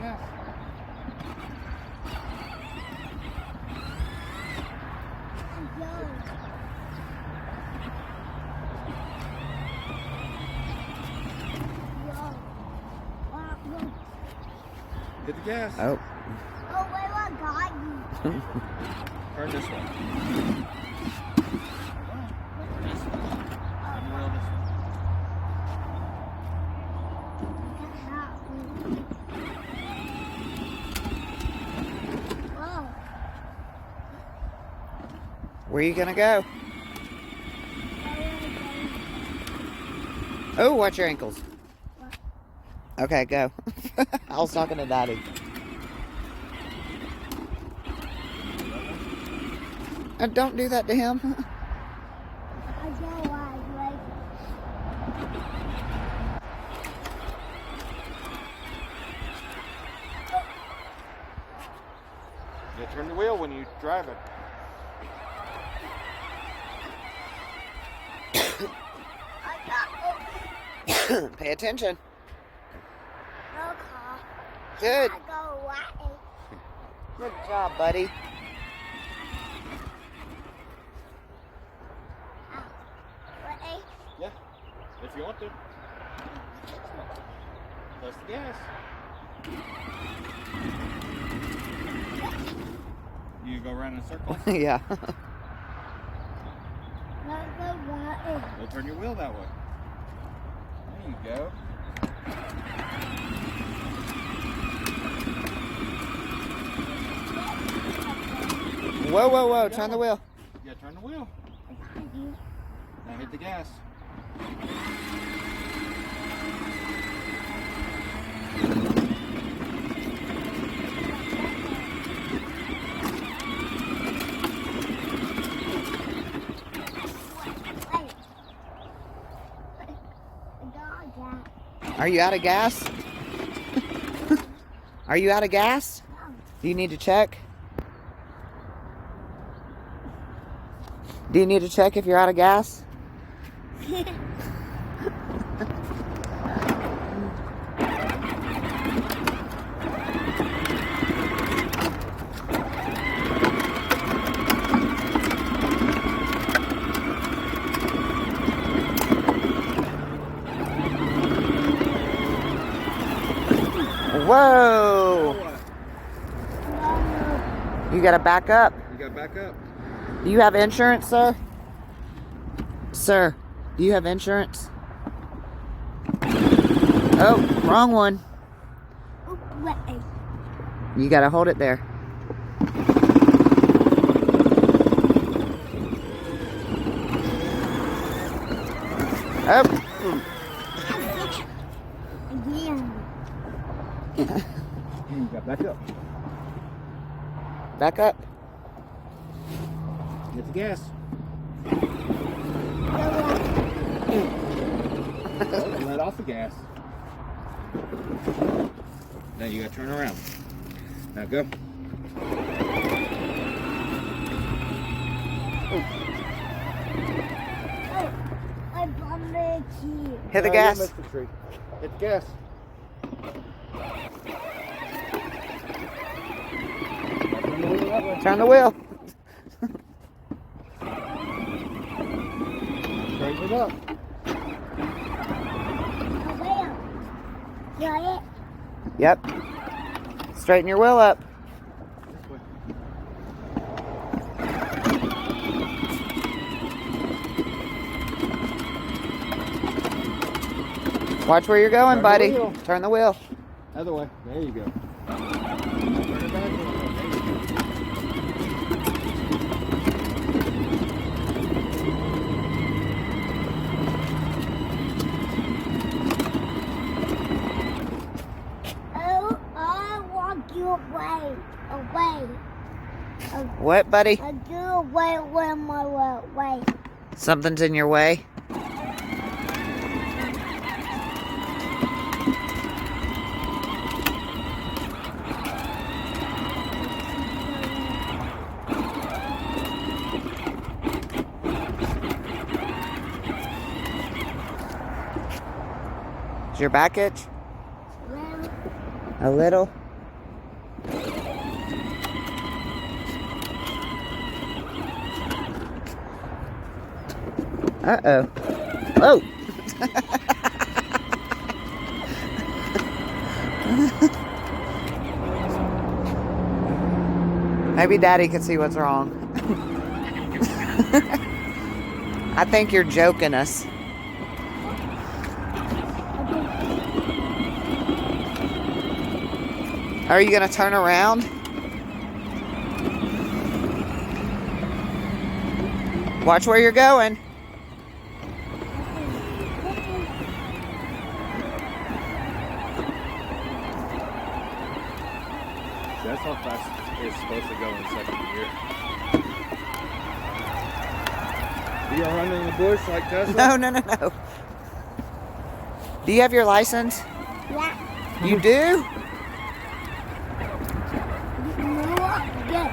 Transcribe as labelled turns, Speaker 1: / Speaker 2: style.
Speaker 1: gas. Hit the gas.
Speaker 2: Oh.
Speaker 3: Oh, wait, what got you?
Speaker 1: Turn this one. This one. Turn the wheel this way.
Speaker 3: Whoa.
Speaker 2: Where are you gonna go? Oh, watch your ankles. Okay, go. I was talking to Daddy. Don't do that to him.
Speaker 3: I know why, like.
Speaker 1: Yeah, turn the wheel when you drive it.
Speaker 2: Pay attention.
Speaker 3: No car.
Speaker 2: Good.
Speaker 3: I go away.
Speaker 2: Good job, buddy.
Speaker 3: Wait.
Speaker 1: Yeah, if you want to. Press the gas. You go around in a circle.
Speaker 2: Yeah.
Speaker 3: Let's go away.
Speaker 1: Go turn your wheel that way. There you go.
Speaker 2: Whoa, whoa, whoa. Turn the wheel.
Speaker 1: Yeah, turn the wheel. Now hit the gas.
Speaker 2: Are you out of gas? Are you out of gas? Do you need to check? Do you need to check if you're out of gas? Whoa! You gotta back up.
Speaker 1: You got back up.
Speaker 2: Do you have insurance, sir? Sir, do you have insurance? Oh, wrong one. You gotta hold it there. Oh.
Speaker 1: You got back up.
Speaker 2: Back up.
Speaker 1: Hit the gas. Let off the gas. Now you gotta turn around. Now go.
Speaker 3: I bumped the key.
Speaker 2: Hit the
Speaker 1: You
Speaker 2: gas.
Speaker 1: missed the tree. Hit the gas.
Speaker 2: Turn the wheel.
Speaker 1: Straighten it up.
Speaker 3: Got it?
Speaker 2: Yep. Straighten your wheel up.
Speaker 1: This way.
Speaker 2: Watch where you're going,
Speaker 1: Turn the
Speaker 2: buddy.
Speaker 1: wheel.
Speaker 2: Turn the wheel.
Speaker 1: Other way. There you go. Turn it back. There you go.
Speaker 3: Oh, I want you away. Away.
Speaker 2: What, buddy?
Speaker 3: I do away with my way.
Speaker 2: Something's in your way? Is your back itch?
Speaker 3: Well,
Speaker 2: A little? Uh-oh. Oh! Maybe Daddy can see what's wrong. I think you're joking us. Are you going to turn around? Watch where you're going.
Speaker 1: That's how fast it's supposed to go in second gear. You gonna run in the bush like Tesla?
Speaker 2: No. Do you have your license?
Speaker 3: Yeah.
Speaker 2: You do?
Speaker 3: No, yeah.